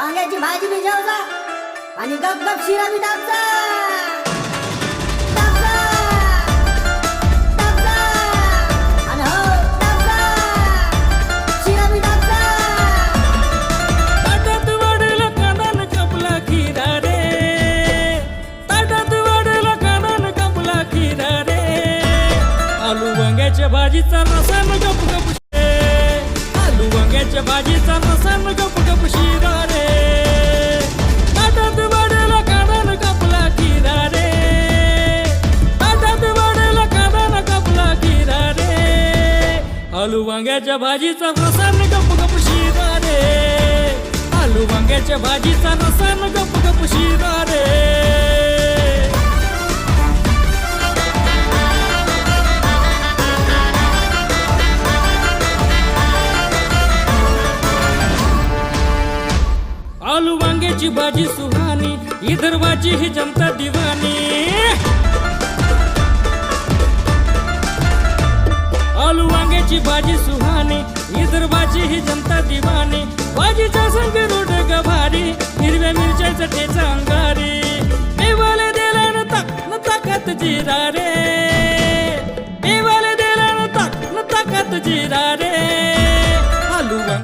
वांग्याची भाजी भिजवजा आणि गप गप शिरा बी टाकजा. वांग्याच्या भाजीचा रसा न गप गप शे, आलू वांग्याच्या भाजीचा रसा न गप गप शिरा रे. ताटात वाढेला कांदा न कापला खिरा रे, ताटात वाढेला कांदा न कापला खिरा रे. आलू वांग्याच्या भाजीचा रसा न गप गप शिरा रे, आलू वांग्याच्या भाजीचा रसा न गप गप शिरा रे. आलू वांग्याची भाजी सुहानी, विदर्भाची ही जनता दिवानी. आलू वांग्याची भाजी सुहानी, विदर्भाची ही जनता दिवानी. भाजीचा संग रोड गभारी, हिरव्या मिरच्याचा ठेचा